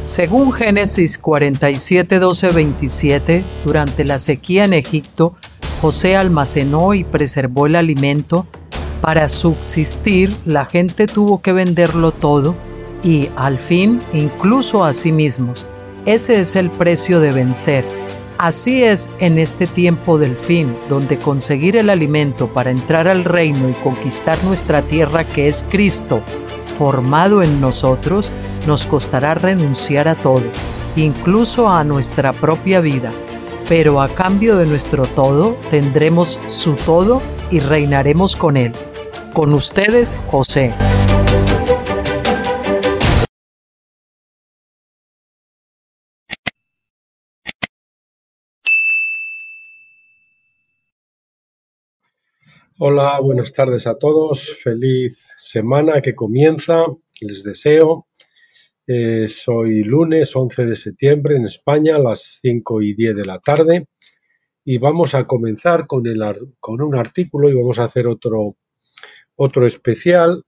Según Génesis 47, 12, 27, durante la sequía en Egipto, José almacenó y preservó el alimento. Para subsistir, la gente tuvo que venderlo todo y, al fin, incluso a sí mismos. Ese es el precio de vencer. Así es en este tiempo del fin, donde conseguir el alimento para entrar al reino y conquistar nuestra tierra, que es Cristo, formado en nosotros, nos costará renunciar a todo, incluso a nuestra propia vida. Pero a cambio de nuestro todo, tendremos su todo y reinaremos con él. Con ustedes, José. Hola, buenas tardes a todos. Feliz semana que comienza. Les deseo. Soy lunes 11 de septiembre en España a las 5:10 de la tarde y vamos a comenzar con un artículo y vamos a hacer otro especial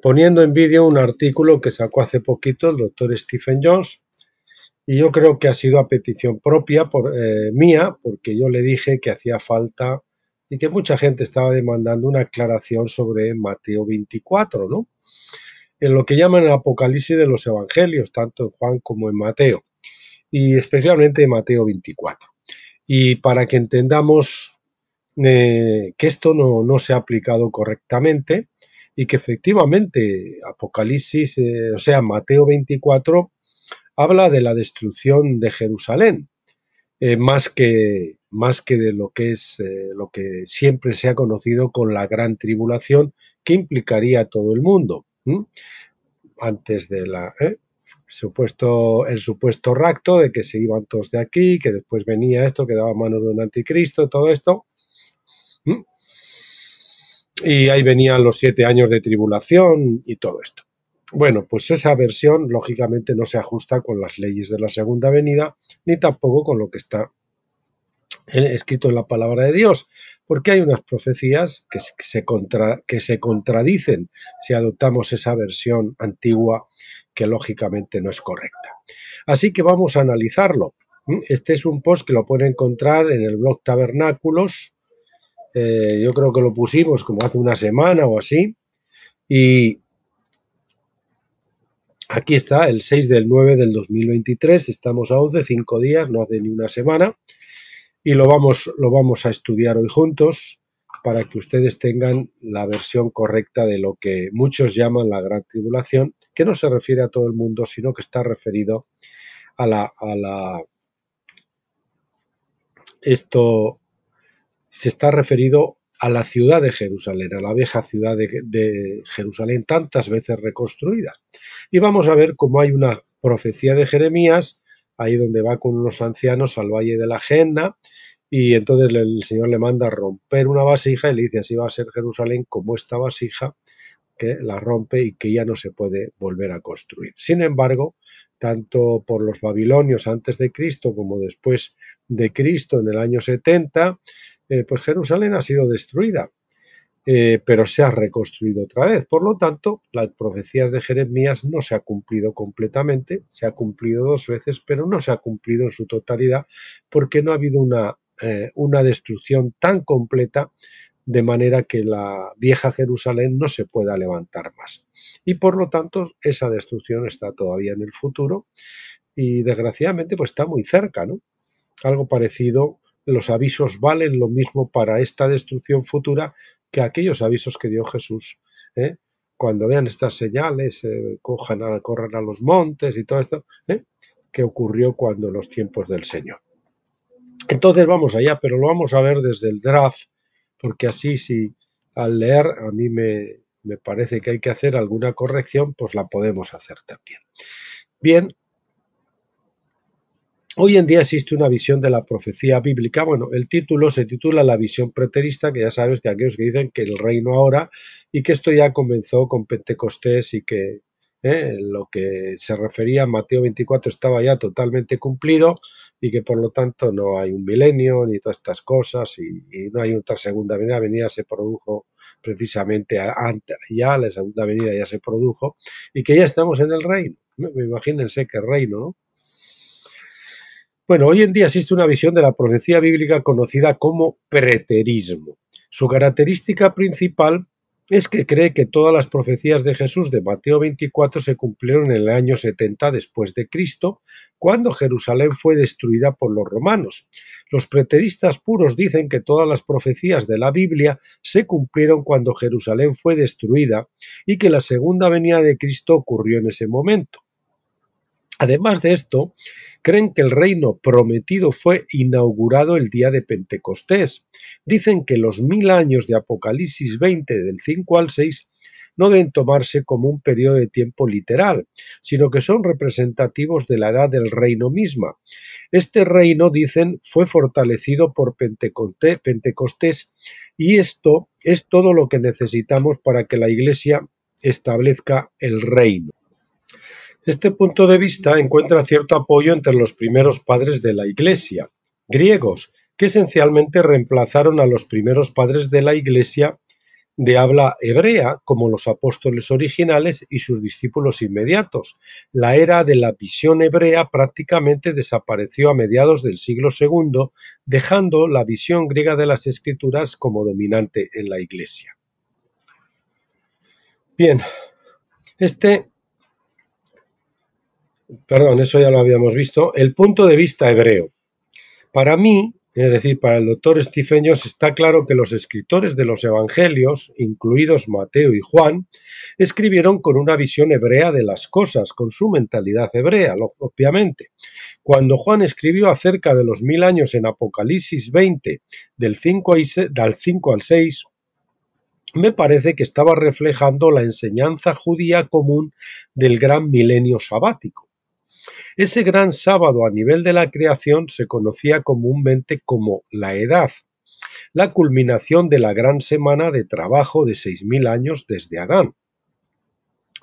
poniendo en vídeo un artículo que sacó hace poquito el doctor Stephen Jones. Y yo creo que ha sido a petición propia mía, porque yo le dije que hacía falta y que mucha gente estaba demandando una aclaración sobre Mateo 24, ¿no? En lo que llaman el Apocalipsis de los Evangelios, tanto en Juan como en Mateo, y especialmente en Mateo 24. Y para que entendamos que esto no se ha aplicado correctamente y que efectivamente Apocalipsis, o sea, Mateo 24, habla de la destrucción de Jerusalén, más que de lo que es lo que siempre se ha conocido con la gran tribulación, que implicaría a todo el mundo, antes de el supuesto rapto, de que se iban todos de aquí, que después venía esto, que daba mano de un anticristo, todo esto. Y ahí venían los 7 años de tribulación y todo esto. Bueno, pues esa versión lógicamente no se ajusta con las leyes de la segunda venida, ni tampoco con lo que está escrito en la palabra de Dios, porque hay unas profecías que se contradicen si adoptamos esa versión antigua, que lógicamente no es correcta. Así que vamos a analizarlo. Este es un post que lo pueden encontrar en el blog Tabernáculos. Yo creo que lo pusimos como hace una semana o así, y aquí está, el 6/9 del 2023, estamos a 11, 5 días, no hace ni una semana, y lo vamos a estudiar hoy juntos para que ustedes tengan la versión correcta de lo que muchos llaman la Gran Tribulación, que no se refiere a todo el mundo, sino que está referido se está referido a la ciudad de Jerusalén, a la vieja ciudad de Jerusalén, tantas veces reconstruida. Y vamos a ver cómo hay una profecía de Jeremías, ahí donde va con unos ancianos al valle de la Genna, y entonces el Señor le manda a romper una vasija y le dice: así va a ser Jerusalén como esta vasija, que la rompe y que ya no se puede volver a construir. Sin embargo, tanto por los babilonios antes de Cristo como después de Cristo, en el año 70, pues Jerusalén ha sido destruida, pero se ha reconstruido otra vez. Por lo tanto, las profecías de Jeremías no se ha cumplido completamente, se ha cumplido 2 veces, pero no se ha cumplido en su totalidad, porque no ha habido una destrucción tan completa, de manera que la vieja Jerusalén no se pueda levantar más. Y por lo tanto, esa destrucción está todavía en el futuro y desgraciadamente pues está muy cerca, ¿no? Algo parecido, los avisos valen lo mismo para esta destrucción futura que aquellos avisos que dio Jesús. Cuando vean estas señales, corran a los montes y todo esto, que ocurrió cuando en los tiempos del Señor. Entonces vamos allá, pero lo vamos a ver desde el draft, porque así, si al leer a mí me parece que hay que hacer alguna corrección, pues la podemos hacer también. Bien, hoy en día existe una visión de la profecía bíblica. Bueno, el título se titula La visión preterista, que ya sabes que aquellos que dicen que el reino ahora, y que esto ya comenzó con Pentecostés, y que lo que se refería a Mateo 24 estaba ya totalmente cumplido, y que por lo tanto no hay un milenio ni todas estas cosas, y no hay otra segunda venida. La venida se produjo precisamente antes, ya la segunda venida ya se produjo, y que ya estamos en el reino. Imagínense qué reino, ¿no? Bueno, hoy en día existe una visión de la profecía bíblica conocida como preterismo. Su característica principal es que cree que todas las profecías de Jesús de Mateo 24 se cumplieron en el año 70 después de Cristo, cuando Jerusalén fue destruida por los romanos. Los preteristas puros dicen que todas las profecías de la Biblia se cumplieron cuando Jerusalén fue destruida y que la segunda venida de Cristo ocurrió en ese momento. Además de esto, creen que el reino prometido fue inaugurado el día de Pentecostés. Dicen que los 1000 años de Apocalipsis 20 del 5 al 6 no deben tomarse como un periodo de tiempo literal, sino que son representativos de la edad del reino misma. Este reino, dicen, fue fortalecido por Pentecostés y esto es todo lo que necesitamos para que la Iglesia establezca el reino. Este punto de vista encuentra cierto apoyo entre los primeros padres de la Iglesia, griegos, que esencialmente reemplazaron a los primeros padres de la Iglesia de habla hebrea, como los apóstoles originales y sus discípulos inmediatos. La era de la visión hebrea prácticamente desapareció a mediados del siglo II, dejando la visión griega de las Escrituras como dominante en la Iglesia. Bien, eso ya lo habíamos visto, el punto de vista hebreo. Para mí, es decir, para el doctor Stephen Jones, está claro que los escritores de los evangelios, incluidos Mateo y Juan, escribieron con una visión hebrea de las cosas, con su mentalidad hebrea, obviamente. Cuando Juan escribió acerca de los 1000 años en Apocalipsis 20, del 5 al 6, me parece que estaba reflejando la enseñanza judía común del gran milenio sabático. Ese gran sábado a nivel de la creación se conocía comúnmente como la Edad, la culminación de la gran semana de trabajo de 6000 años desde Adán.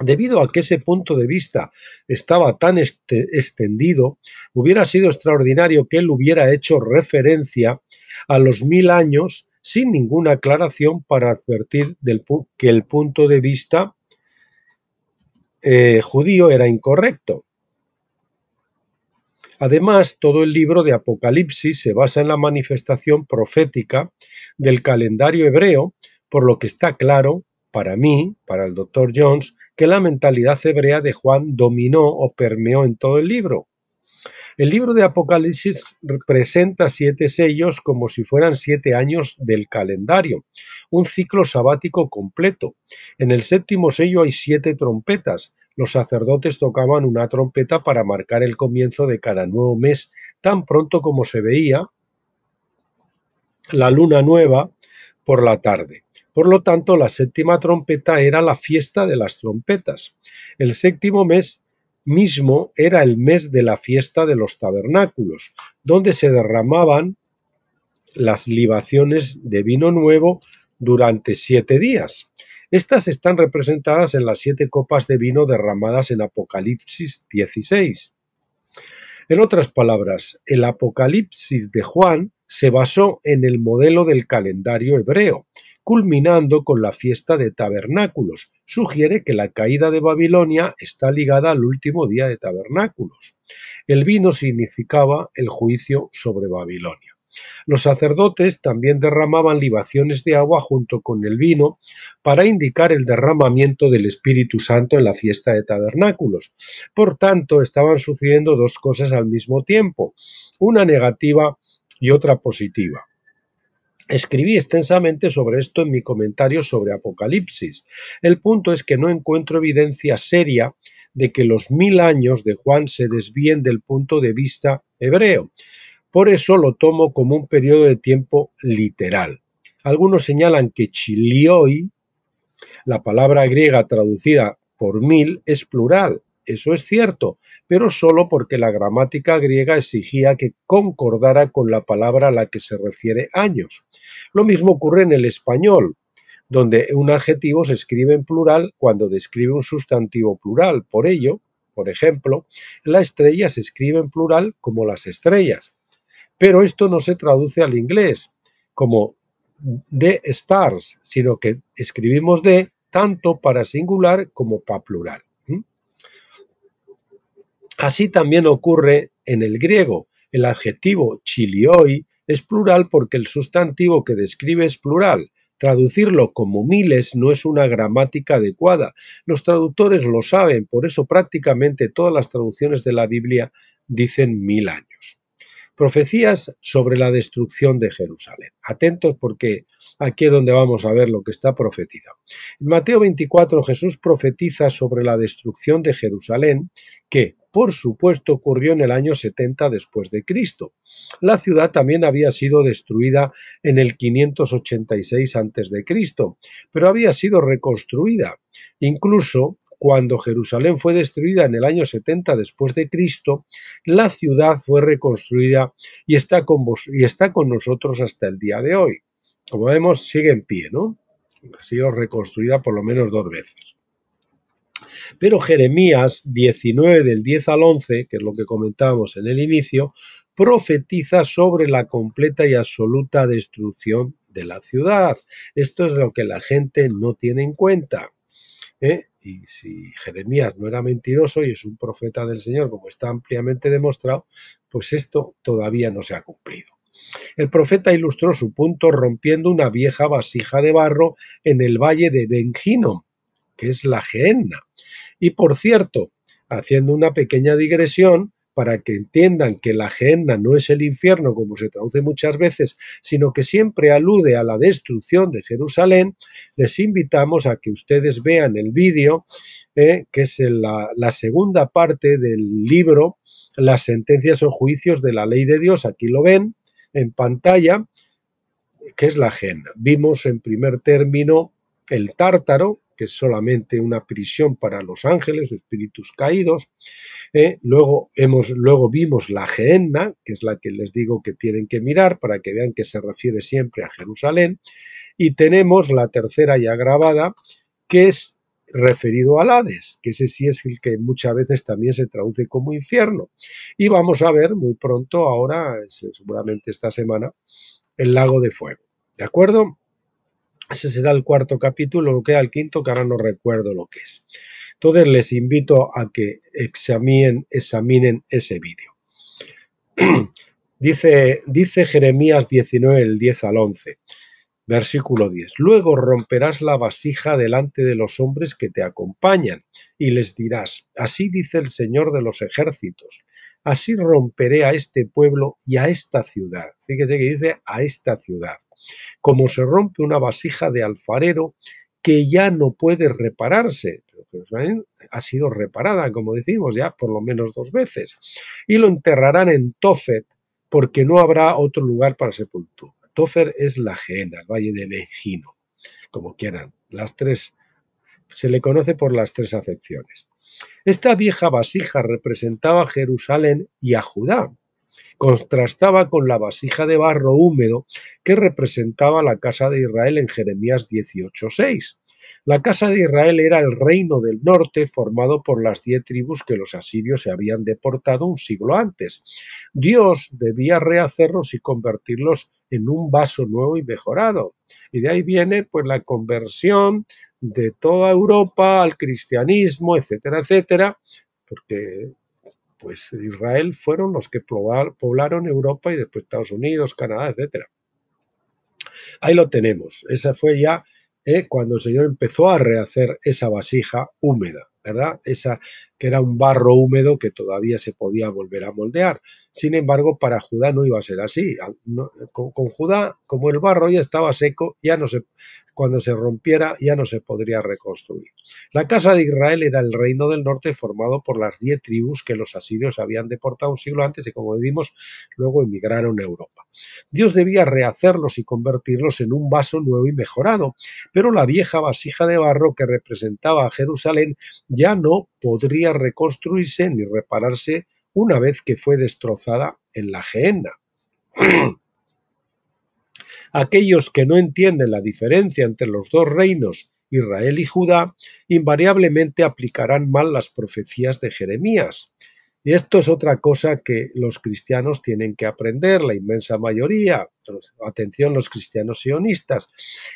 Debido a que ese punto de vista estaba tan extendido, hubiera sido extraordinario que él hubiera hecho referencia a los 1000 años sin ninguna aclaración para advertir que el punto de vista judío era incorrecto. Además, todo el libro de Apocalipsis se basa en la manifestación profética del calendario hebreo, por lo que está claro, para mí, para el Dr. Jones, que la mentalidad hebrea de Juan dominó o permeó en todo el libro. El libro de Apocalipsis presenta 7 sellos como si fueran 7 años del calendario, un ciclo sabático completo. En el 7º sello hay 7 trompetas. Los sacerdotes tocaban una trompeta para marcar el comienzo de cada nuevo mes, tan pronto como se veía la luna nueva por la tarde. Por lo tanto, la 7ª trompeta era la fiesta de las trompetas. El 7º mes mismo era el mes de la fiesta de los tabernáculos, donde se derramaban las libaciones de vino nuevo durante 7 días. Estas están representadas en las 7 copas de vino derramadas en Apocalipsis 16. En otras palabras, el Apocalipsis de Juan se basó en el modelo del calendario hebreo, culminando con la fiesta de tabernáculos. Sugiere que la caída de Babilonia está ligada al último día de tabernáculos. El vino significaba el juicio sobre Babilonia. Los sacerdotes también derramaban libaciones de agua junto con el vino para indicar el derramamiento del Espíritu Santo en la fiesta de tabernáculos. Por tanto, estaban sucediendo dos cosas al mismo tiempo, una negativa y otra positiva. Escribí extensamente sobre esto en mi comentario sobre Apocalipsis. El punto es que no encuentro evidencia seria de que los 1000 años de Juan se desvíen del punto de vista hebreo. Por eso lo tomo como un periodo de tiempo literal. Algunos señalan que chilioi, la palabra griega traducida por 1000, es plural. Eso es cierto, pero solo porque la gramática griega exigía que concordara con la palabra a la que se refiere años. Lo mismo ocurre en el español, donde un adjetivo se escribe en plural cuando describe un sustantivo plural. Por ello, por ejemplo, la estrella se escribe en plural como las estrellas. Pero esto no se traduce al inglés como the stars, sino que escribimos de tanto para singular como para plural. Así también ocurre en el griego. El adjetivo chilioi es plural porque el sustantivo que describe es plural. Traducirlo como miles no es una gramática adecuada. Los traductores lo saben, por eso prácticamente todas las traducciones de la Biblia dicen 1000 años. Profecías sobre la destrucción de Jerusalén. Atentos porque aquí es donde vamos a ver lo que está profetizado. En Mateo 24 Jesús profetiza sobre la destrucción de Jerusalén que, por supuesto, ocurrió en el año 70 después de Cristo. La ciudad también había sido destruida en el 586 antes de Cristo, pero había sido reconstruida. Incluso cuando Jerusalén fue destruida en el año 70 después de Cristo, la ciudad fue reconstruida y está con nosotros hasta el día de hoy. Como vemos, sigue en pie, ¿no? Ha sido reconstruida por lo menos 2 veces. Pero Jeremías 19 del 10 al 11, que es lo que comentábamos en el inicio, profetiza sobre la completa y absoluta destrucción de la ciudad. Esto es lo que la gente no tiene en cuenta. Y si Jeremías no era mentiroso y es un profeta del Señor, como está ampliamente demostrado, pues esto todavía no se ha cumplido. El profeta ilustró su punto rompiendo una vieja vasija de barro en el valle de Ben Hinnom, que es la Gehenna. Y por cierto, haciendo una pequeña digresión, para que entiendan que la Gehenna no es el infierno, como se traduce muchas veces, sino que siempre alude a la destrucción de Jerusalén, les invitamos a que ustedes vean el vídeo, que es la segunda parte del libro, Las sentencias o juicios de la ley de Dios. Aquí lo ven en pantalla, que es la Gehenna. Vimos en primer término el Tártaro, que es solamente una prisión para los ángeles, espíritus caídos. Luego vimos la Gehenna, que es la que les digo que tienen que mirar para que vean que se refiere siempre a Jerusalén. Y tenemos la tercera ya grabada, que es referido al Hades, que ese sí es el que muchas veces también se traduce como infierno. Y vamos a ver muy pronto, ahora, seguramente esta semana, el lago de fuego. ¿De acuerdo? Ese será el cuarto capítulo, lo queda el quinto, que ahora no recuerdo lo que es. Entonces les invito a que examinen ese vídeo. Dice Jeremías 19, el 10 al 11, versículo 10. Luego romperás la vasija delante de los hombres que te acompañan y les dirás, así dice el Señor de los ejércitos, así romperé a este pueblo y a esta ciudad. Fíjese que dice a esta ciudad, como se rompe una vasija de alfarero que ya no puede repararse. Jerusalén ha sido reparada, como decimos, ya por lo menos 2 veces. Y lo enterrarán en Tofet, porque no habrá otro lugar para sepultura. Tofer es la Gehenna, el valle de Ben Hinnom, como quieran. Las tres, se le conoce por las 3 acepciones. Esta vieja vasija representaba a Jerusalén y a Judá. Contrastaba con la vasija de barro húmedo que representaba la casa de Israel en Jeremías 18:6. La casa de Israel era el reino del norte formado por las 10 tribus que los asirios se habían deportado un siglo antes. Dios debía rehacerlos y convertirlos en un vaso nuevo y mejorado. Y de ahí viene pues la conversión de toda Europa al cristianismo, etcétera, etcétera, porque pues Israel fueron los que poblaron Europa y después Estados Unidos, Canadá, etcétera. Ahí lo tenemos. Esa fue ya cuando el Señor empezó a rehacer esa vasija húmeda, ¿verdad? Esa que era un barro húmedo que todavía se podía volver a moldear. Sin embargo, para Judá no iba a ser así. Con Judá, como el barro ya estaba seco, cuando se rompiera ya no se podría reconstruir. La casa de Israel era el reino del norte formado por las 10 tribus que los asirios habían deportado un siglo antes y, como decimos, luego emigraron a Europa. Dios debía rehacerlos y convertirlos en un vaso nuevo y mejorado, pero la vieja vasija de barro que representaba a Jerusalén ya no podría reconstruirse ni repararse una vez que fue destrozada en la Gehenna. Aquellos que no entienden la diferencia entre los dos reinos, Israel y Judá, invariablemente aplicarán mal las profecías de Jeremías. Y esto es otra cosa que los cristianos tienen que aprender, la inmensa mayoría. Atención los cristianos sionistas.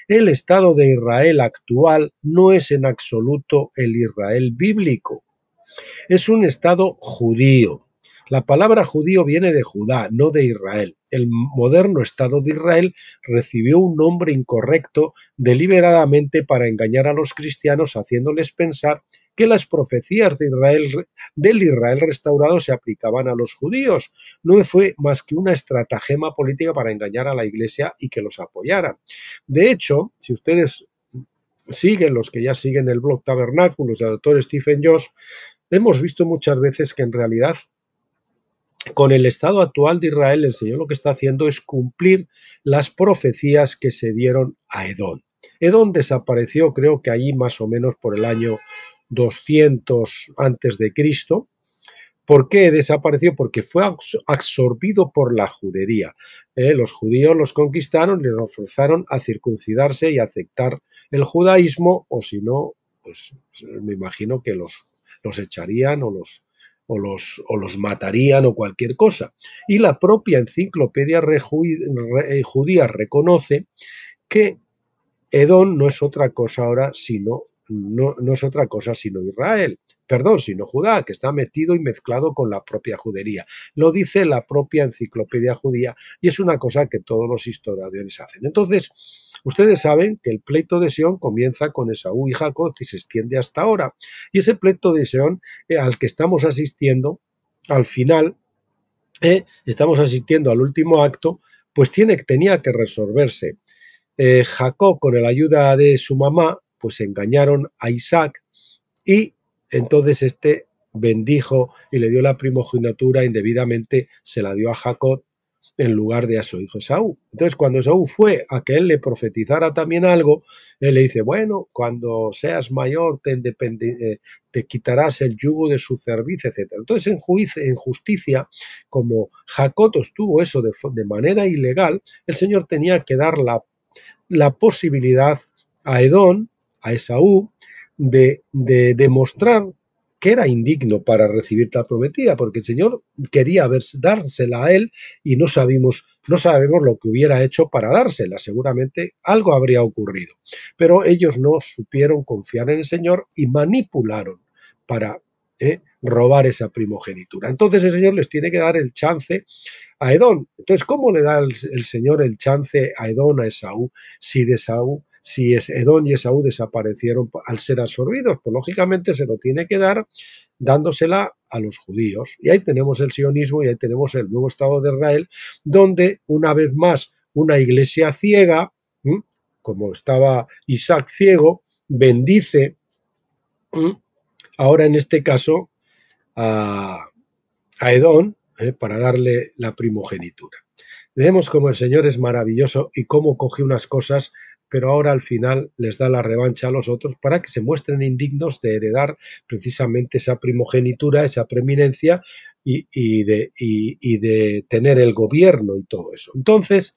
El Estado de Israel actual no es en absoluto el Israel bíblico. Es un Estado judío. La palabra judío viene de Judá, no de Israel. El moderno Estado de Israel recibió un nombre incorrecto deliberadamente para engañar a los cristianos, haciéndoles pensar que las profecías de Israel, del Israel restaurado se aplicaban a los judíos. No fue más que una estratagema política para engañar a la Iglesia y que los apoyaran. De hecho, si ustedes siguen, los que ya siguen el blog Tabernáculos del doctor Stephen Joss, hemos visto muchas veces que en realidad con el estado actual de Israel el Señor lo que está haciendo es cumplir las profecías que se dieron a Edom. Edom desapareció, creo que allí más o menos por el año 200 antes de Cristo. ¿Por qué desapareció? Porque fue absorbido por la judería. Los judíos los conquistaron y los forzaron a circuncidarse y a aceptar el judaísmo, o si no, pues me imagino que los echarían o los matarían o cualquier cosa. Y la propia enciclopedia judía reconoce que Edom no es otra cosa ahora sino no es otra cosa sino Israel, sino Judá, que está metido y mezclado con la propia judería. Lo dice la propia enciclopedia judía y es una cosa que todos los historiadores hacen. Entonces, ustedes saben que el pleito de Sión comienza con Esaú y Jacob y se extiende hasta ahora. Y ese pleito de Sión al que estamos asistiendo, al final, estamos asistiendo al último acto, pues tenía que resolverse. Jacob, con la ayuda de su mamá, pues engañaron a Isaac y entonces este bendijo y le dio la primogenitura, indebidamente se la dio a Jacob en lugar de a su hijo Esaú. Entonces, cuando Esaú fue a que él le profetizara también algo, él le dice, bueno, cuando seas mayor te quitarás el yugo de su cerviz, etc. Entonces, en justicia, como Jacob obtuvo eso de manera ilegal, el Señor tenía que dar la posibilidad a Edom, a Esaú, de demostrar que era indigno para recibir la prometida, porque el Señor quería dársela a él y no sabemos lo que hubiera hecho para dársela. Seguramente algo habría ocurrido, pero ellos no supieron confiar en el Señor y manipularon para robar esa primogenitura. Entonces el Señor les tiene que dar el chance a Edom. Entonces, ¿cómo le da el Señor el chance a Edom, a Esaú, si Edom y Esaú desaparecieron al ser absorbidos? Pues lógicamente se lo tiene que dar dándosela a los judíos. Y ahí tenemos el sionismo y ahí tenemos el nuevo Estado de Israel, donde una vez más una iglesia ciega, como estaba Isaac ciego, bendice, ahora en este caso, a Edom, para darle la primogenitura. Vemos cómo el Señor es maravilloso y cómo coge unas cosas, pero ahora al final les da la revancha a los otros para que se muestren indignos de heredar precisamente esa primogenitura, esa preeminencia y de tener el gobierno y todo eso. Entonces,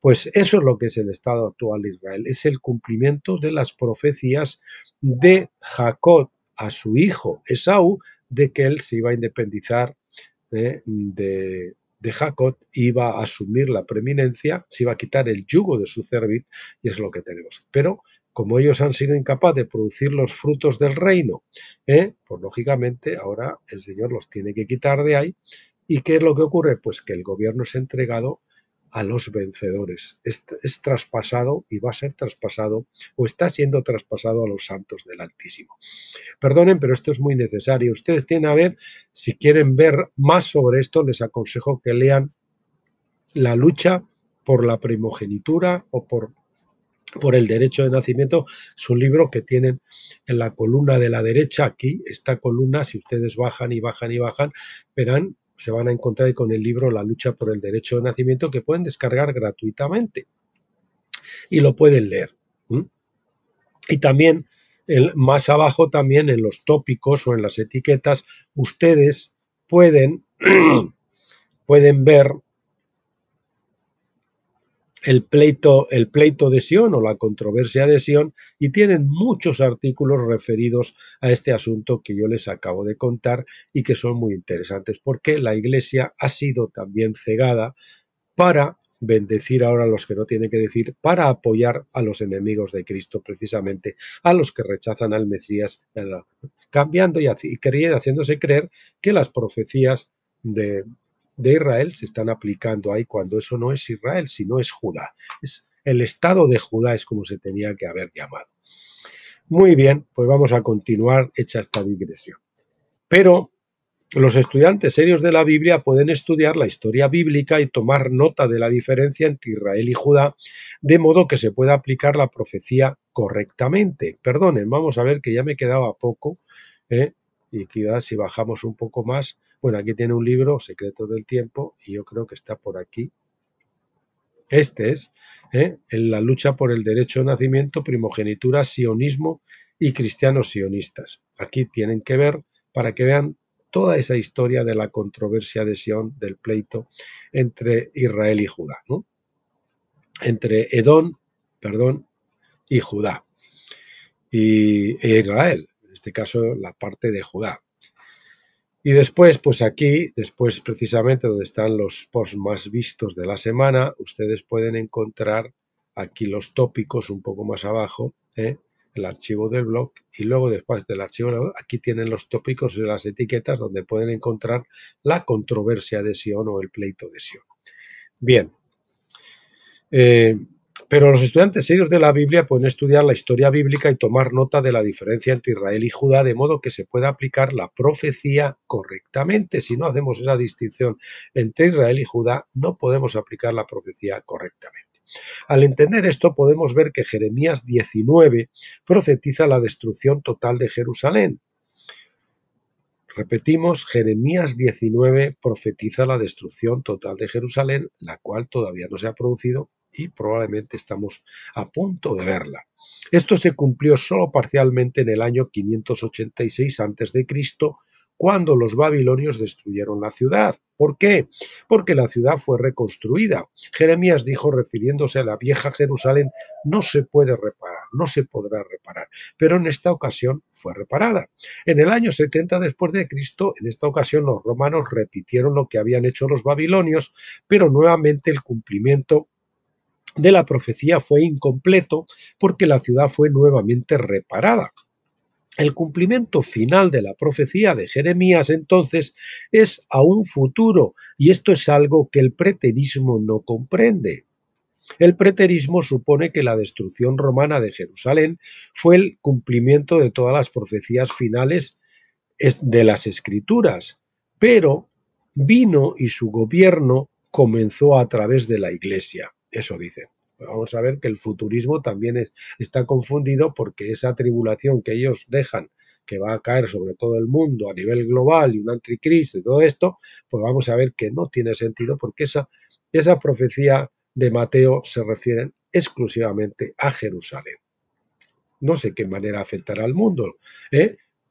pues eso es lo que es el estado actual de Israel, es el cumplimiento de las profecías de Jacob a su hijo Esaú, de que él se iba a independizar de Jacob, iba a asumir la preeminencia, se iba a quitar el yugo de su cerviz, y es lo que tenemos. Pero como ellos han sido incapaces de producir los frutos del reino, pues lógicamente ahora el Señor los tiene que quitar de ahí. ¿Y qué es lo que ocurre? Pues que el gobierno es entregado a los vencedores, es traspasado y va a ser traspasado o está siendo traspasado a los santos del Altísimo. Perdonen, pero esto es muy necesario. Ustedes tienen a ver, si quieren ver más sobre esto, les aconsejo que lean La lucha por la primogenitura o por el derecho de nacimiento. Es un libro que tienen en la columna de la derecha, aquí, esta columna, si ustedes bajan y bajan y bajan, verán, se van a encontrar con el libro La lucha por el derecho de nacimiento, que pueden descargar gratuitamente y lo pueden leer. Y también más abajo, también en los tópicos o en las etiquetas, ustedes pueden ver el pleito de Sión o la controversia de Sión, y tienen muchos artículos referidos a este asunto que yo les acabo de contar y que son muy interesantes, porque la Iglesia ha sido también cegada para bendecir ahora a los que no tiene que decir, para apoyar a los enemigos de Cristo, precisamente a los que rechazan al Mesías, cambiando y haciéndose creer que las profecías de Israel se están aplicando ahí, cuando eso no es Israel, sino es Judá. Es el Estado de Judá, es como se tenía que haber llamado. Muy bien, pues vamos a continuar hecha esta digresión. Pero los estudiantes serios de la Biblia pueden estudiar la historia bíblica y tomar nota de la diferencia entre Israel y Judá, de modo que se pueda aplicar la profecía correctamente. Perdonen, vamos a ver que ya me quedaba poco, y quizás si bajamos un poco más. Bueno, aquí tiene un libro, Secretos del Tiempo, y yo creo que está por aquí. Este es, en la lucha por el derecho de nacimiento, primogenitura, sionismo y cristianos sionistas. Aquí tienen que ver, para que vean toda esa historia de la controversia de Sion, del pleito entre Israel y Judá, ¿no? Entre Edom, y Judá, e Israel, en este caso la parte de Judá. Y después, pues aquí, después precisamente donde están los posts más vistos de la semana, ustedes pueden encontrar aquí los tópicos un poco más abajo, el archivo del blog, y luego después del archivo del blog, aquí tienen los tópicos y las etiquetas donde pueden encontrar la controversia de Sion o el pleito de Sion. Bien. Pero los estudiantes serios de la Biblia pueden estudiar la historia bíblica y tomar nota de la diferencia entre Israel y Judá, de modo que se pueda aplicar la profecía correctamente. Si no hacemos esa distinción entre Israel y Judá, no podemos aplicar la profecía correctamente. Al entender esto, podemos ver que Jeremías 19 profetiza la destrucción total de Jerusalén. Repetimos, Jeremías 19 profetiza la destrucción total de Jerusalén, la cual todavía no se ha producido y probablemente estamos a punto de verla. Esto se cumplió solo parcialmente en el año 586 a.C., cuando los babilonios destruyeron la ciudad. ¿Por qué? Porque la ciudad fue reconstruida. Jeremías dijo, refiriéndose a la vieja Jerusalén, no se puede reparar, no se podrá reparar, pero en esta ocasión fue reparada. En el año 70 después de Cristo, en esta ocasión los romanos repitieron lo que habían hecho los babilonios, pero nuevamente el cumplimiento de la profecía fue incompleto porque la ciudad fue nuevamente reparada. El cumplimiento final de la profecía de Jeremías entonces es aún futuro, y esto es algo que el preterismo no comprende. El preterismo supone que la destrucción romana de Jerusalén fue el cumplimiento de todas las profecías finales de las Escrituras, pero vino y su gobierno comenzó a través de la Iglesia. Eso dicen. Vamos a ver que el futurismo también está confundido, porque esa tribulación que ellos dejan, que va a caer sobre todo el mundo a nivel global, y un anticristo y todo esto, pues vamos a ver que no tiene sentido, porque esa profecía de Mateo se refiere exclusivamente a Jerusalén. No sé qué manera afectará al mundo,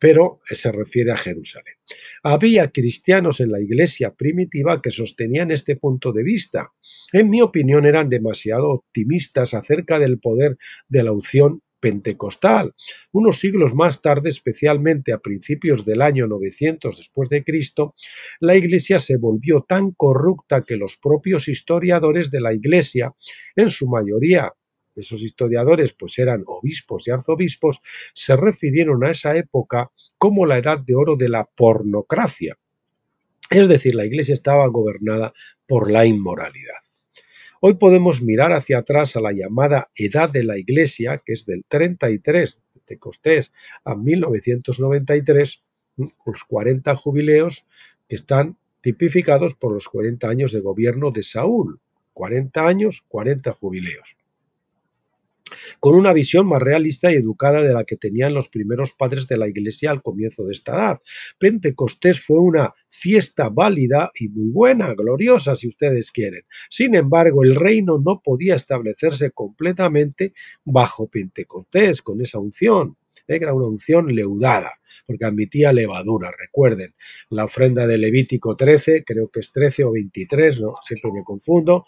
pero se refiere a Jerusalén. Había cristianos en la iglesia primitiva que sostenían este punto de vista. En mi opinión, eran demasiado optimistas acerca del poder de la unción pentecostal. Unos siglos más tarde, especialmente a principios del año 900 después de Cristo, la iglesia se volvió tan corrupta que los propios historiadores de la iglesia, en su mayoría, esos historiadores pues eran obispos y arzobispos, se refirieron a esa época como la edad de oro de la pornocracia. Es decir, la iglesia estaba gobernada por la inmoralidad. Hoy podemos mirar hacia atrás a la llamada edad de la iglesia, que es del 33 de Pentecostés a 1993, los 40 jubileos que están tipificados por los 40 años de gobierno de Saúl. 40 años, 40 jubileos. Con una visión más realista y educada de la que tenían los primeros padres de la Iglesia al comienzo de esta edad. Pentecostés fue una fiesta válida y muy buena, gloriosa si ustedes quieren. Sin embargo, el reino no podía establecerse completamente bajo Pentecostés, con esa unción. Era una unción leudada, porque admitía levadura. Recuerden, la ofrenda de Levítico 13, creo que es 13 o 23, no, siempre me confundo,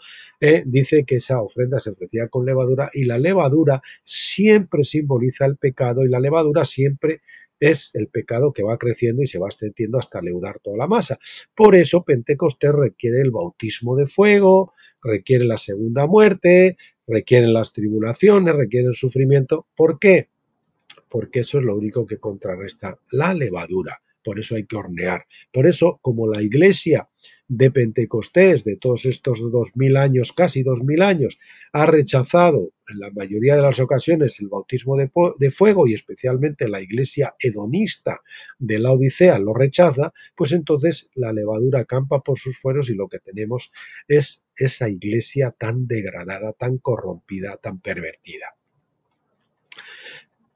dice que esa ofrenda se ofrecía con levadura, y la levadura siempre simboliza el pecado, y la levadura siempre es el pecado que va creciendo y se va extendiendo hasta leudar toda la masa. Por eso Pentecostés requiere el bautismo de fuego, requiere la segunda muerte, requiere las tribulaciones, requiere el sufrimiento. ¿Por qué? Porque eso es lo único que contrarresta la levadura. Por eso hay que hornear. Por eso, como la iglesia de Pentecostés de todos estos 2000 años, casi 2000 años, ha rechazado en la mayoría de las ocasiones el bautismo de fuego y especialmente la iglesia hedonista de la Odisea lo rechaza, pues entonces la levadura campa por sus fueros y lo que tenemos es esa iglesia tan degradada, tan corrompida, tan pervertida.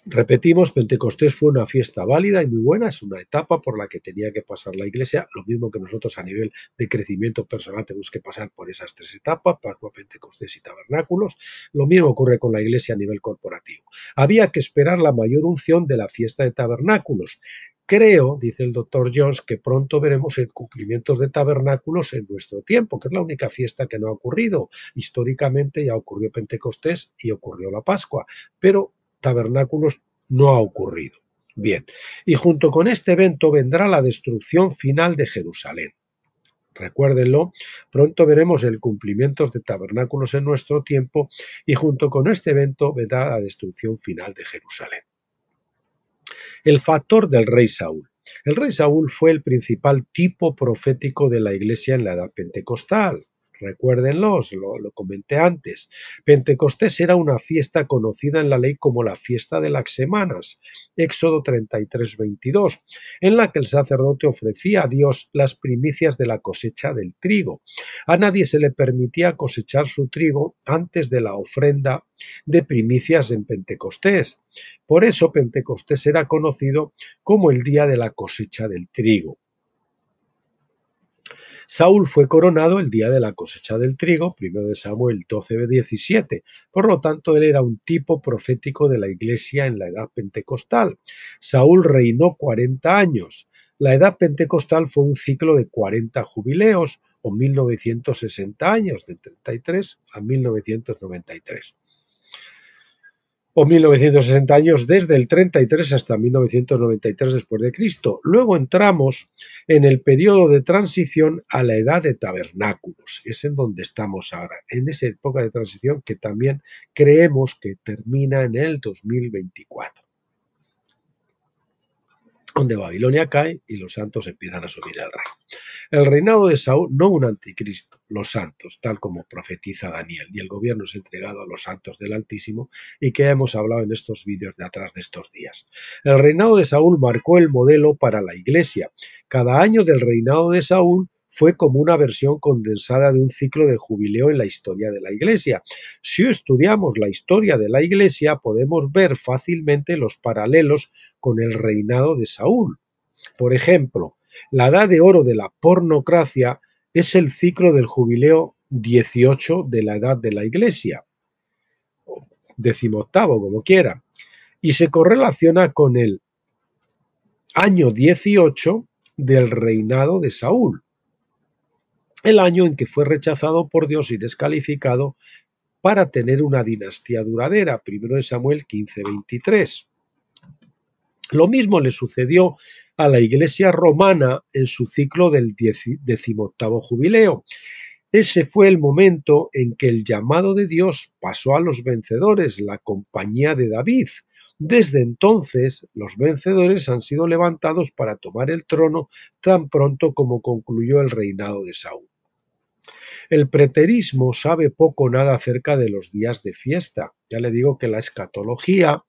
Repetimos, Pentecostés fue una fiesta válida y muy buena, es una etapa por la que tenía que pasar la Iglesia, lo mismo que nosotros a nivel de crecimiento personal tenemos que pasar por esas tres etapas, Pascua, Pentecostés y Tabernáculos. Lo mismo ocurre con la Iglesia a nivel corporativo. Había que esperar la mayor unción de la fiesta de Tabernáculos. Creo, dice el doctor Jones, que pronto veremos el cumplimiento de tabernáculos en nuestro tiempo, que es la única fiesta que no ha ocurrido. Históricamente ya ocurrió Pentecostés y ocurrió la Pascua, pero tabernáculos no ha ocurrido. Bien, y junto con este evento vendrá la destrucción final de Jerusalén. Recuérdenlo, pronto veremos el cumplimiento de tabernáculos en nuestro tiempo y junto con este evento vendrá la destrucción final de Jerusalén. El factor del rey Saúl. El rey Saúl fue el principal tipo profético de la iglesia en la edad pentecostal. Recuérdenlo, lo comenté antes. Pentecostés era una fiesta conocida en la ley como la fiesta de las semanas, Éxodo 33:22, en la que el sacerdote ofrecía a Dios las primicias de la cosecha del trigo. A nadie se le permitía cosechar su trigo antes de la ofrenda de primicias en Pentecostés. Por eso Pentecostés era conocido como el día de la cosecha del trigo. Saúl fue coronado el día de la cosecha del trigo, 1 Samuel 12:17. Por lo tanto, él era un tipo profético de la iglesia en la edad pentecostal. Saúl reinó 40 años. La edad pentecostal fue un ciclo de 40 jubileos o 1960 años, de 33 a 1993. O 1960 años desde el 33 hasta 1993 después de Cristo. Luego entramos en el periodo de transición a la edad de tabernáculos. Es en donde estamos ahora, en esa época de transición que también creemos que termina en el 2024. Donde Babilonia cae y los santos empiezan a subir al reino. El reinado de Saúl, no un anticristo, los santos, tal como profetiza Daniel, y el gobierno es entregado a los santos del Altísimo y que hemos hablado en estos vídeos de atrás de estos días. El reinado de Saúl marcó el modelo para la iglesia. Cada año del reinado de Saúl fue como una versión condensada de un ciclo de jubileo en la historia de la iglesia. Si estudiamos la historia de la iglesia, podemos ver fácilmente los paralelos con el reinado de Saúl. Por ejemplo, la edad de oro de la pornocracia es el ciclo del jubileo 18 de la edad de la iglesia, 18º, como quiera, y se correlaciona con el año 18 del reinado de Saúl, el año en que fue rechazado por Dios y descalificado para tener una dinastía duradera, 1 Samuel 15:23. Lo mismo le sucedió a la Iglesia romana en su ciclo del 18º jubileo. Ese fue el momento en que el llamado de Dios pasó a los vencedores, la compañía de David. Desde entonces, los vencedores han sido levantados para tomar el trono tan pronto como concluyó el reinado de Saúl. El preterismo sabe poco o nada acerca de los días de fiesta. Ya le digo que la escatología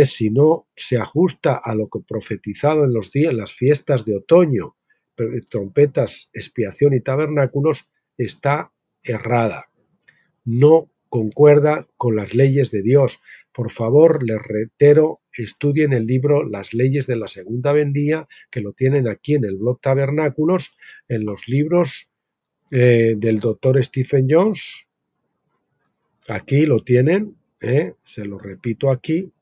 si no se ajusta a lo que profetizado en los días, las fiestas de otoño, trompetas, expiación y tabernáculos, está errada. No concuerda con las leyes de Dios. Por favor, les reitero, estudien el libro Las leyes de la segunda vendía, que lo tienen aquí en el blog Tabernáculos, en los libros del doctor Stephen Jones. Aquí lo tienen, se lo repito aquí.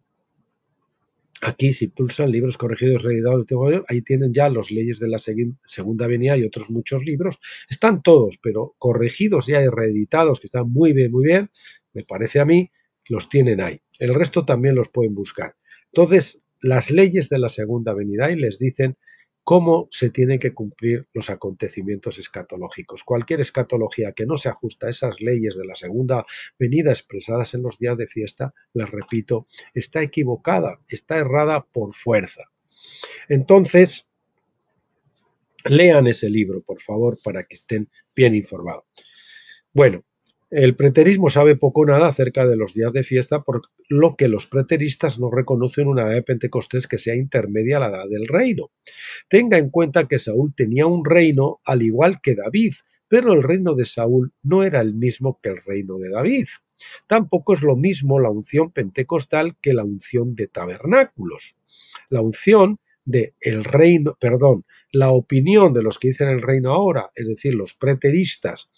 Aquí, si pulsan libros corregidos, reeditados, ahí tienen ya las leyes de la segunda venida y otros muchos libros. Están todos, pero corregidos ya y reeditados, que están muy bien, me parece a mí, los tienen ahí. El resto también los pueden buscar. Entonces, las leyes de la segunda venida y les dicen cómo se tienen que cumplir los acontecimientos escatológicos. Cualquier escatología que no se ajusta a esas leyes de la segunda venida expresadas en los días de fiesta, les repito, está equivocada, está errada por fuerza. Entonces, lean ese libro, por favor, para que estén bien informados. Bueno, el preterismo sabe poco o nada acerca de los días de fiesta, por lo que los preteristas no reconocen una edad de Pentecostés que sea intermedia a la edad del reino. Tenga en cuenta que Saúl tenía un reino al igual que David, pero el reino de Saúl no era el mismo que el reino de David. Tampoco es lo mismo la unción pentecostal que la unción de tabernáculos. La unción de el reino, perdón, la opinión de los que dicen el reino ahora, es decir, los preteristas,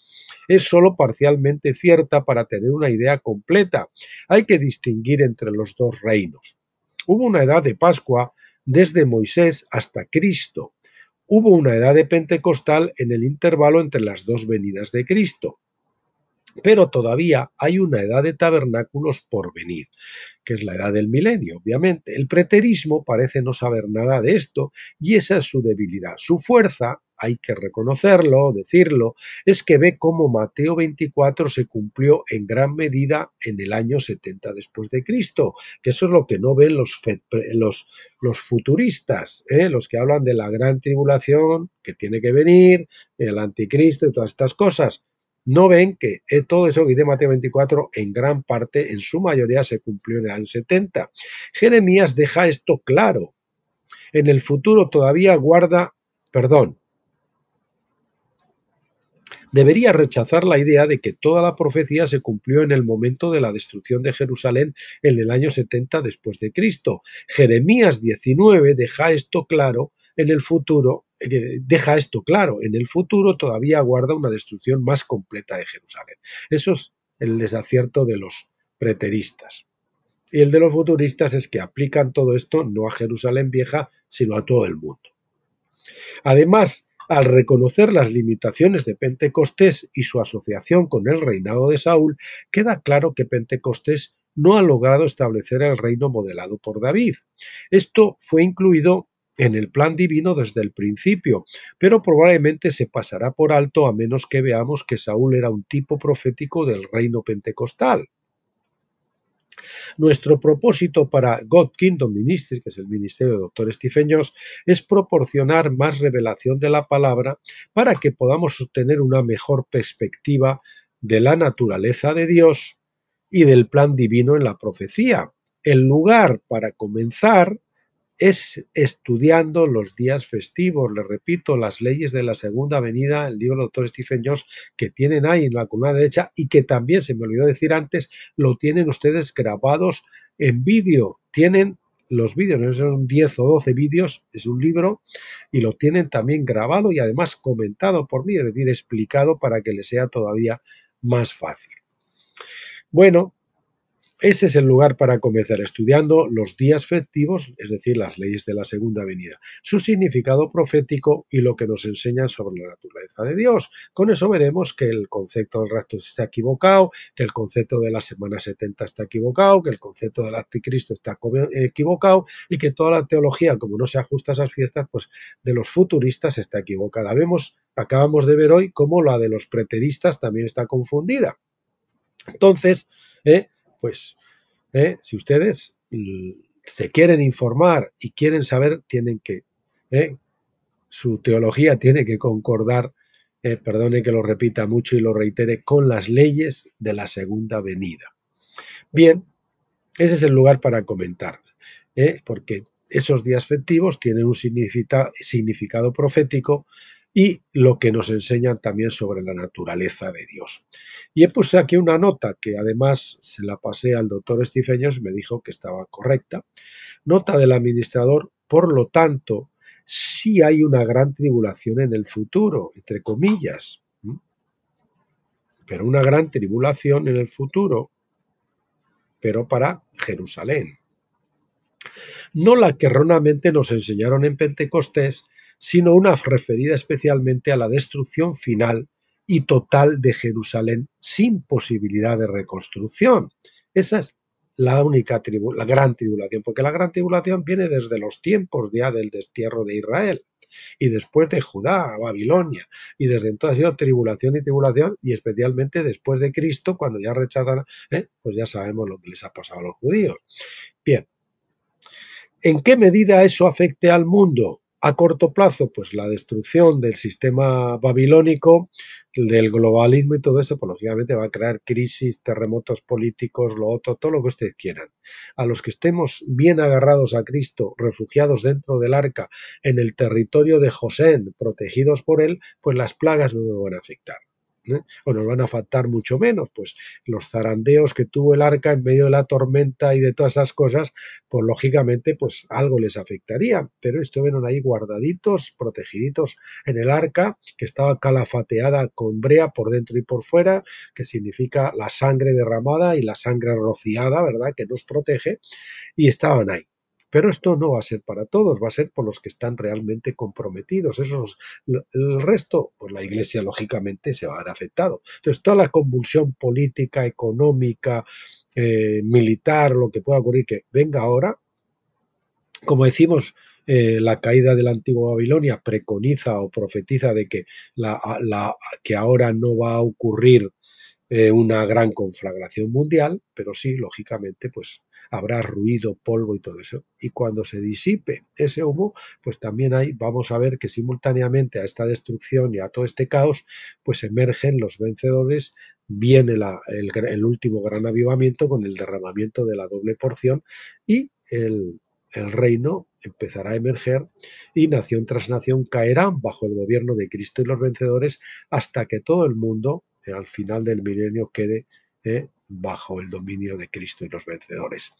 es sólo parcialmente cierta para tener una idea completa. Hay que distinguir entre los dos reinos. Hubo una edad de Pascua desde Moisés hasta Cristo. Hubo una edad de Pentecostal en el intervalo entre las dos venidas de Cristo. Pero todavía hay una edad de tabernáculos por venir, que es la edad del milenio, obviamente. El preterismo parece no saber nada de esto y esa es su debilidad. Su fuerza, hay que reconocerlo, decirlo, es que ve cómo Mateo 24 se cumplió en gran medida en el año 70 después de Cristo, que eso es lo que no ven los futuristas, los que hablan de la gran tribulación que tiene que venir, el anticristo y todas estas cosas. No ven que todo eso que dice Mateo 24 en gran parte, en su mayoría, se cumplió en el año 70. Jeremías deja esto claro. En el futuro todavía guarda, perdón, debería rechazar la idea de que toda la profecía se cumplió en el momento de la destrucción de Jerusalén en el año 70 después de Cristo. Jeremías 19 deja esto claro. En el futuro todavía guarda una destrucción más completa de Jerusalén. Eso es el desacierto de los preteristas. Y el de los futuristas es que aplican todo esto no a Jerusalén vieja, sino a todo el mundo. Además, al reconocer las limitaciones de Pentecostés y su asociación con el reinado de Saúl, queda claro que Pentecostés no ha logrado establecer el reino modelado por David. Esto fue incluido en el plan divino desde el principio, pero probablemente se pasará por alto a menos que veamos que Saúl era un tipo profético del reino pentecostal. Nuestro propósito para God Kingdom Ministries, que es el ministerio del Dr. Stephen Jones, es proporcionar más revelación de la palabra para que podamos obtener una mejor perspectiva de la naturaleza de Dios y del plan divino en la profecía. El lugar para comenzar es estudiando los días festivos, les repito, las leyes de la segunda venida, el libro del Dr. Stephen Jones, que tienen ahí en la columna derecha y que también, se me olvidó decir antes, lo tienen ustedes grabados en vídeo. Tienen los vídeos, no son 10 o 12 vídeos, es un libro y lo tienen también grabado y además comentado por mí, es decir, explicado para que les sea todavía más fácil. Bueno, ese es el lugar para comenzar estudiando los días festivos, es decir, las leyes de la segunda venida, su significado profético y lo que nos enseñan sobre la naturaleza de Dios. Con eso veremos que el concepto del rapto está equivocado, que el concepto de la semana 70 está equivocado, que el concepto del anticristo está equivocado y que toda la teología, como no se ajusta a esas fiestas, pues de los futuristas está equivocada. Acabamos de ver hoy cómo la de los preteristas también está confundida. Entonces, si ustedes se quieren informar y quieren saber, tienen que, su teología tiene que concordar, perdone que lo repita mucho y lo reitere, con las leyes de la segunda venida. Bien, ese es el lugar para comentar, porque esos días festivos tienen un significado profético y lo que nos enseñan también sobre la naturaleza de Dios. Y he puesto aquí una nota que además se la pasé al doctor Stephen Jones, me dijo que estaba correcta. Nota del administrador, por lo tanto, sí hay una gran tribulación en el futuro, entre comillas, pero una gran tribulación en el futuro, pero para Jerusalén. No la que erróneamente nos enseñaron en Pentecostés, sino una referida especialmente a la destrucción final y total de Jerusalén sin posibilidad de reconstrucción. Esa es la gran tribulación, porque la gran tribulación viene desde los tiempos ya del destierro de Israel y después de Judá, Babilonia, y desde entonces ha sido tribulación y tribulación, y especialmente después de Cristo, cuando ya rechazan, pues ya sabemos lo que les ha pasado a los judíos. Bien, ¿en qué medida eso afecte al mundo? A corto plazo, pues la destrucción del sistema babilónico, del globalismo y todo eso, pues lógicamente va a crear crisis, terremotos políticos, lo otro, todo lo que ustedes quieran. A los que estemos bien agarrados a Cristo, refugiados dentro del arca, en el territorio de Gosén, protegidos por él, pues las plagas no nos van a afectar. O nos van a faltar mucho menos, pues los zarandeos que tuvo el arca en medio de la tormenta y de todas esas cosas, pues lógicamente pues algo les afectaría, pero estuvieron ahí guardaditos, protegiditos en el arca, que estaba calafateada con brea por dentro y por fuera, que significa la sangre derramada y la sangre rociada, ¿verdad?, que nos protege, y estaban ahí. Pero esto no va a ser para todos, va a ser por los que están realmente comprometidos. El resto, pues la Iglesia lógicamente se va a ver afectado. Entonces, toda la convulsión política, económica, militar, lo que pueda ocurrir que venga ahora, como decimos, la caída de la antigua Babilonia preconiza o profetiza de que, que ahora no va a ocurrir una gran conflagración mundial, pero sí, lógicamente, pues habrá ruido, polvo y todo eso. Y cuando se disipe ese humo, pues también vamos a ver que simultáneamente a esta destrucción y a todo este caos, pues emergen los vencedores, viene el último gran avivamiento con el derramamiento de la doble porción y el reino empezará a emerger y nación tras nación caerán bajo el gobierno de Cristo y los vencedores hasta que todo el mundo al final del milenio quede bajo el dominio de Cristo y los vencedores.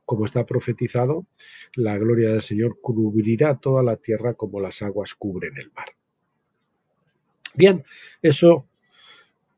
Como está profetizado, la gloria del Señor cubrirá toda la tierra como las aguas cubren el mar. Bien, eso,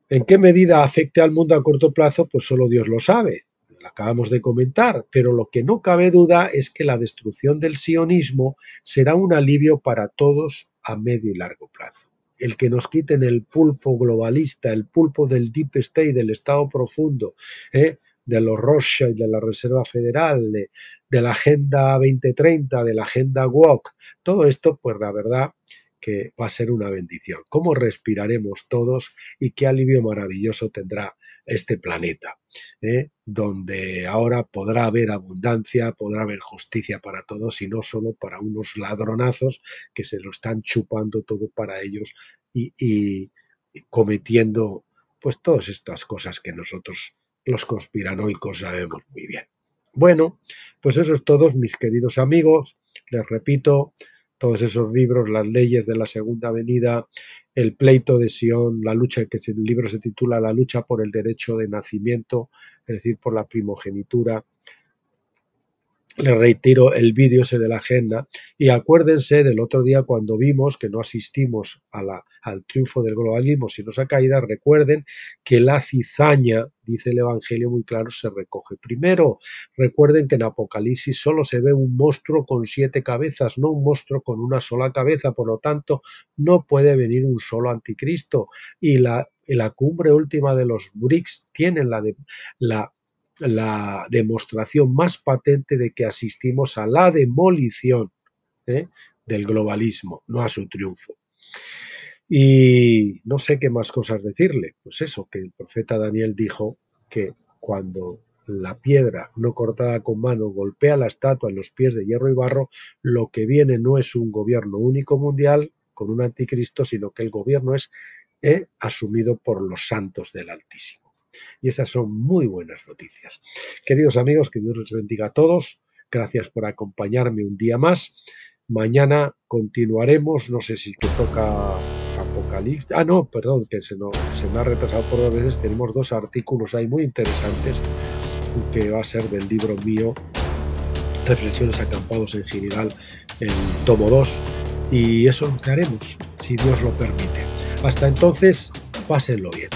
¿en qué medida afecte al mundo a corto plazo? Pues solo Dios lo sabe. Lo acabamos de comentar, pero lo que no cabe duda es que la destrucción del sionismo será un alivio para todos a medio y largo plazo. El que nos quiten el pulpo globalista, el pulpo del Deep State, del Estado profundo, de los Rothschild, de la Reserva Federal, de la Agenda 2030, de la Agenda Woke, todo esto, pues la verdad que va a ser una bendición. ¿Cómo respiraremos todos y qué alivio maravilloso tendrá este planeta? Donde ahora podrá haber abundancia, podrá haber justicia para todos y no solo para unos ladronazos que se lo están chupando todo para ellos y cometiendo pues todas estas cosas que nosotros los conspiranoicos sabemos muy bien. Bueno, pues eso es todo, mis queridos amigos. Les repito, todos esos libros, las leyes de la segunda venida, el pleito de Sion, la lucha, que el libro se titula La lucha por el derecho de nacimiento, es decir, por la primogenitura. Les reitero el vídeo ese de la agenda y acuérdense del otro día cuando vimos que no asistimos al triunfo del globalismo sino a caída. Recuerden que la cizaña, dice el Evangelio muy claro, se recoge primero. Recuerden que en Apocalipsis solo se ve un monstruo con 7 cabezas, no un monstruo con una sola cabeza, por lo tanto no puede venir un solo anticristo. Y la cumbre última de los BRICS tienen la demostración más patente de que asistimos a la demolición del globalismo, no a su triunfo. Y no sé qué más cosas decirle. Pues eso, que el profeta Daniel dijo que cuando la piedra no cortada con mano golpea la estatua en los pies de hierro y barro, lo que viene no es un gobierno único mundial con un anticristo, sino que el gobierno es asumido por los santos del Altísimo. Y esas son muy buenas noticias. Queridos amigos, que Dios les bendiga a todos. Gracias por acompañarme un día más. Mañana continuaremos, no sé si que toca Apocalipsis. No, perdón, que se me ha retrasado por 2 veces. Tenemos 2 artículos ahí muy interesantes que va a ser del libro mío, Reflexiones acampados en Gilgal, el tomo 2. Y eso es lo que haremos, si Dios lo permite. Hasta entonces, pásenlo bien.